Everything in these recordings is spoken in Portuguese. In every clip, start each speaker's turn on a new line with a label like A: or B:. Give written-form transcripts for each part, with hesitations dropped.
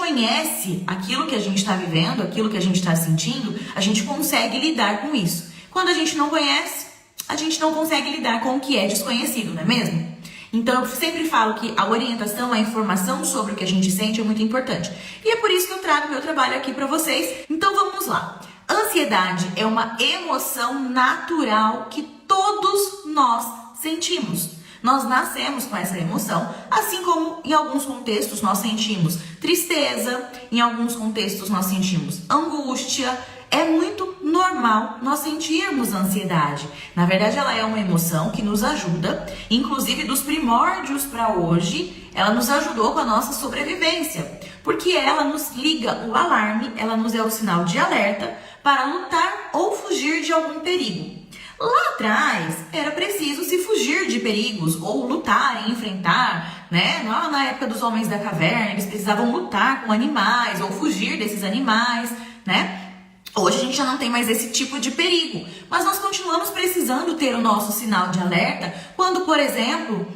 A: conhece aquilo que a gente está vivendo, aquilo que a gente está sentindo, a gente consegue lidar com isso. Quando a gente não conhece, a gente não consegue lidar com o que é desconhecido, não é mesmo? Então, eu sempre falo que a orientação, a informação sobre o que a gente sente é muito importante. E é por isso que eu trago meu trabalho aqui para vocês. Então, vamos lá. Ansiedade é uma emoção natural que todos nós sentimos. Nós nascemos com essa emoção, assim como em alguns contextos nós sentimos tristeza, em alguns contextos nós sentimos angústia. É muito normal nós sentirmos ansiedade. Na verdade, ela é uma emoção que nos ajuda, inclusive dos primórdios para hoje, ela nos ajudou com a nossa sobrevivência, porque ela nos liga o alarme, ela nos é o sinal de alerta para lutar ou fugir de algum perigo. Lá atrás, era preciso se fugir de perigos ou lutar e enfrentar, né? Na época dos homens da caverna, eles precisavam lutar com animais ou fugir desses animais, né? Hoje a gente já não tem mais esse tipo de perigo, mas nós continuamos precisando ter o nosso sinal de alerta quando, por exemplo,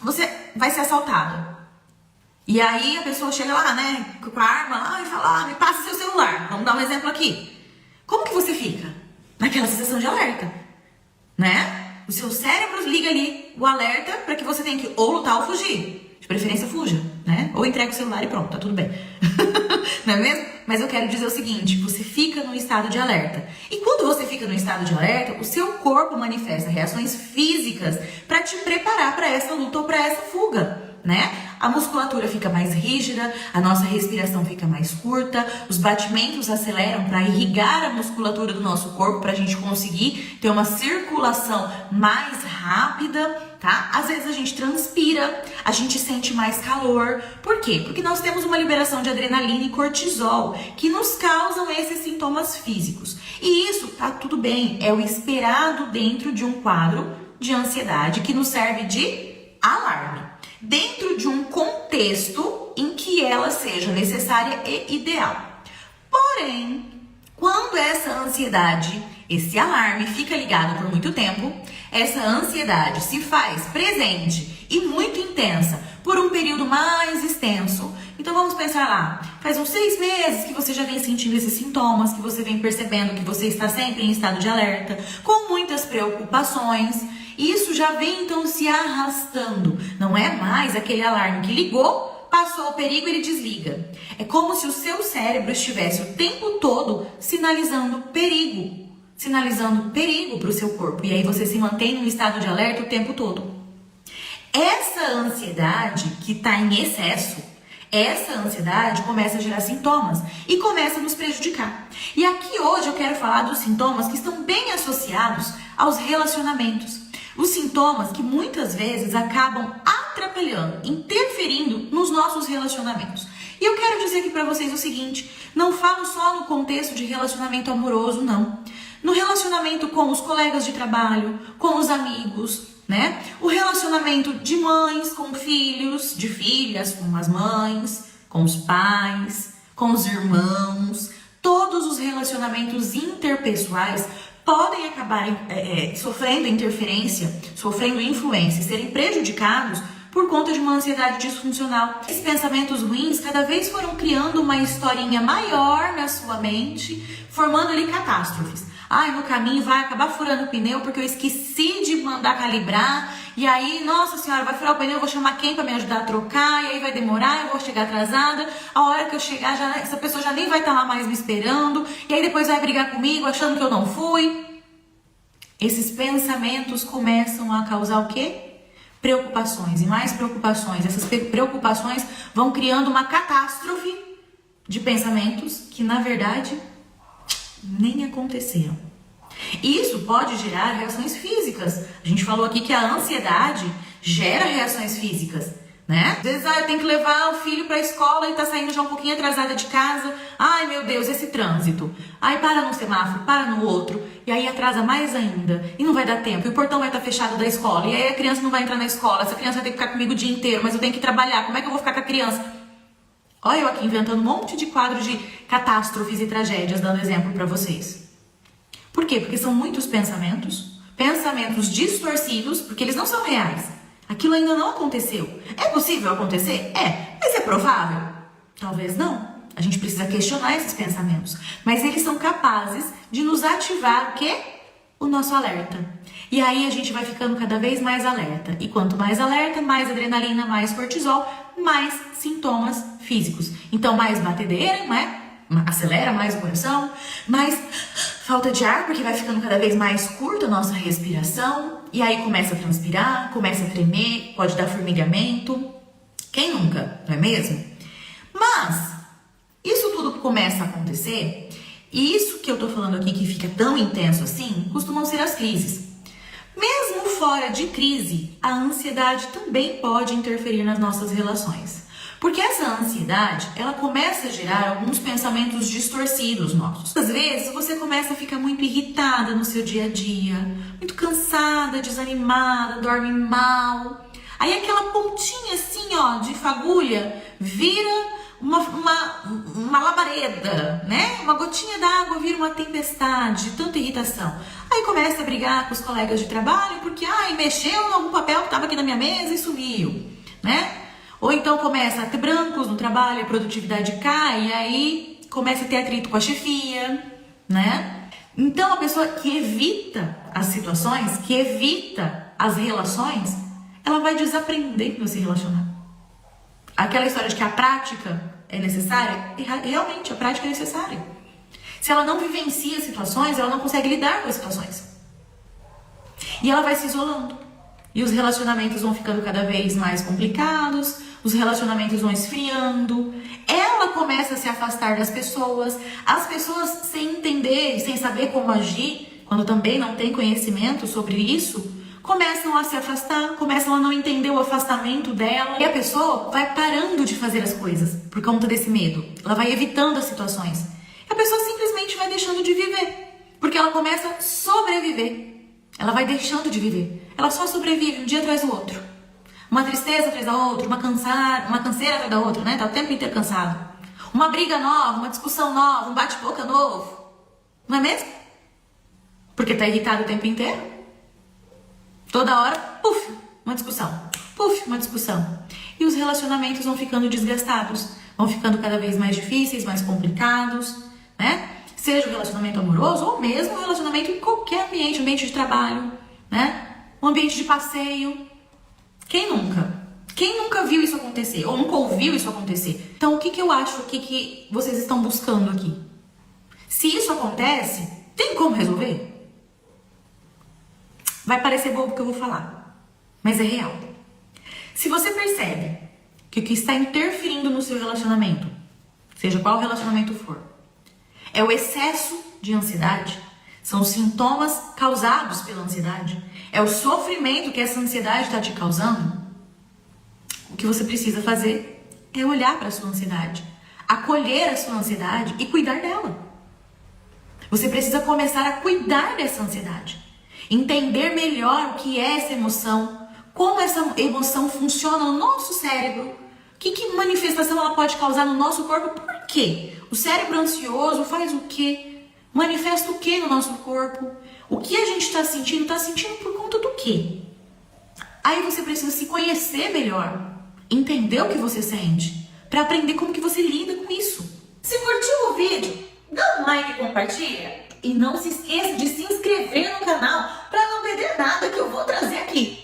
A: você vai ser assaltado. E aí a pessoa chega lá, né, com a arma lá e fala, me passa seu celular. Vamos dar um exemplo aqui. Como que você fica? Naquela sensação de alerta, né? O seu cérebro liga ali o alerta para que você tenha que ou lutar ou fugir. De preferência, fuja, né? Ou entrega o celular e pronto, tá tudo bem. Não é mesmo? Mas eu quero dizer o seguinte, você fica no estado de alerta. E quando você fica no estado de alerta, o seu corpo manifesta reações físicas para te preparar para essa luta ou para essa fuga, né? A musculatura fica mais rígida, a nossa respiração fica mais curta, os batimentos aceleram para irrigar a musculatura do nosso corpo para a gente conseguir ter uma circulação mais rápida, tá? Às vezes a gente transpira, a gente sente mais calor. Por quê? Porque nós temos uma liberação de adrenalina e cortisol que nos causam esses sintomas físicos. E isso tá tudo bem, é o esperado dentro de um quadro de ansiedade que nos serve de alarme, dentro de um contexto em que ela seja necessária e ideal. Porém, quando essa ansiedade, esse alarme fica ligado por muito tempo, essa ansiedade se faz presente e muito intensa por um período mais extenso. Então vamos pensar lá, faz uns 6 meses que você já vem sentindo esses sintomas, que você vem percebendo que você está sempre em estado de alerta, com muitas preocupações. Isso já vem então se arrastando. Não é mais aquele alarme que ligou, passou o perigo e ele desliga. É como se o seu cérebro estivesse o tempo todo sinalizando perigo para o seu corpo. E aí você se mantém num estado de alerta o tempo todo. Essa ansiedade que está em excesso, essa ansiedade começa a gerar sintomas e começa a nos prejudicar. E aqui hoje eu quero falar dos sintomas que estão bem associados aos relacionamentos. Os sintomas que muitas vezes acabam atrapalhando, interferindo nos nossos relacionamentos. E eu quero dizer aqui para vocês o seguinte, não falo só no contexto de relacionamento amoroso, não. No relacionamento com os colegas de trabalho, com os amigos, né? O relacionamento de mães com filhos, de filhas com as mães, com os pais, com os irmãos. Todos os relacionamentos interpessoais podem acabar sofrendo interferência, sofrendo influência, serem prejudicados por conta de uma ansiedade disfuncional. Esses pensamentos ruins cada vez foram criando uma historinha maior na sua mente, formando ali catástrofes. Ai, no caminho vai acabar furando o pneu porque eu esqueci de mandar calibrar. E aí, nossa senhora, vai furar o pneu, eu vou chamar quem para me ajudar a trocar? E aí vai demorar, eu vou chegar atrasada. A hora que eu chegar, essa pessoa já nem vai estar lá mais me esperando. E aí depois vai brigar comigo achando que eu não fui. Esses pensamentos começam a causar o quê? Preocupações e mais preocupações. Essas preocupações vão criando uma catástrofe de pensamentos que, na verdade, nem aconteceram. Isso pode gerar reações físicas. A gente falou aqui que a ansiedade gera reações físicas, né? Às vezes eu tenho que levar o filho para a escola e tá saindo já um pouquinho atrasada de casa. Ai, meu Deus, esse trânsito. Ai, para num semáforo, para no outro. E aí atrasa mais ainda. E não vai dar tempo. E o portão vai estar fechado da escola. E aí a criança não vai entrar na escola. Essa criança vai ter que ficar comigo o dia inteiro. Mas eu tenho que trabalhar. Como é que eu vou ficar com a criança? Olha eu aqui inventando um monte de quadros de catástrofes e tragédias, dando exemplo para vocês. Por quê? Porque são muitos pensamentos distorcidos, porque eles não são reais. Aquilo ainda não aconteceu. É possível acontecer? É. Mas é provável? Talvez não. A gente precisa questionar esses pensamentos. Mas eles são capazes de nos ativar o quê? O nosso alerta. E aí a gente vai ficando cada vez mais alerta. E quanto mais alerta, mais adrenalina, mais cortisol, mais sintomas físicos. Então, mais batedeira, né? Acelera mais o coração, mais falta de ar, porque vai ficando cada vez mais curta a nossa respiração. E aí começa a transpirar, começa a tremer, pode dar formigamento. Quem nunca, não é mesmo? Mas isso tudo começa a acontecer, e isso que eu tô falando aqui que fica tão intenso assim, costumam ser as crises. Mesmo fora de crise, a ansiedade também pode interferir nas nossas relações. Porque essa ansiedade, ela começa a gerar alguns pensamentos distorcidos nossos. Às vezes, você começa a ficar muito irritada no seu dia a dia, muito cansada, desanimada, dorme mal. Aí aquela pontinha assim, ó, de fagulha, vira uma labareda, né? Uma gotinha d'água vira uma tempestade, tanta irritação. Aí começa a brigar com os colegas de trabalho porque, mexeu em algum papel que estava aqui na minha mesa e sumiu, né? Ou então começa a ter brancos no trabalho, a produtividade cai, e aí começa a ter atrito com a chefia, né? Então a pessoa que evita as situações, que evita as relações, ela vai desaprendendo a se relacionar. Aquela história de que a prática é necessária, realmente a prática é necessária. Se ela não vivencia situações, ela não consegue lidar com as situações. E ela vai se isolando. E os relacionamentos vão ficando cada vez mais complicados, os relacionamentos vão esfriando, ela começa a se afastar das pessoas, as pessoas sem entender, sem saber como agir, quando também não tem conhecimento sobre isso, começam a se afastar, começam a não entender o afastamento dela, e a pessoa vai parando de fazer as coisas por conta desse medo, ela vai evitando as situações, a pessoa simplesmente vai deixando de viver, porque ela começa a sobreviver. Ela vai deixando de viver. Ela só sobrevive um dia atrás do outro. Uma tristeza atrás da outra, uma canseira atrás da outra, né? Tá o tempo inteiro cansado. Uma briga nova, uma discussão nova, um bate-boca novo. Não é mesmo? Porque tá irritado o tempo inteiro. Toda hora, puf, uma discussão. Puf, uma discussão. E os relacionamentos vão ficando desgastados. Vão ficando cada vez mais difíceis, mais complicados, né? Seja o relacionamento amoroso ou mesmo o relacionamento em qualquer ambiente, ambiente de trabalho, né? Um ambiente de passeio. Quem nunca? Quem nunca viu isso acontecer? Ou nunca ouviu isso acontecer? Então, o que eu acho que vocês estão buscando aqui? Se isso acontece, tem como resolver? Vai parecer bobo o que eu vou falar, mas é real. Se você percebe que o que está interferindo no seu relacionamento, seja qual relacionamento for, é o excesso de ansiedade, são os sintomas causados pela ansiedade, é o sofrimento que essa ansiedade está te causando, o que você precisa fazer é olhar para a sua ansiedade, acolher a sua ansiedade e cuidar dela. Você precisa começar a cuidar dessa ansiedade, entender melhor o que é essa emoção, como essa emoção funciona no nosso cérebro, que manifestação ela pode causar no nosso corpo, por quê? O cérebro ansioso faz o quê? Manifesta o quê no nosso corpo? O que a gente está sentindo por conta do quê? Aí você precisa se conhecer melhor, entender o que você sente, para aprender como que você lida com isso. Se curtiu o vídeo, dá um like e compartilha. E não se esqueça de se inscrever no canal para não perder nada que eu vou trazer aqui.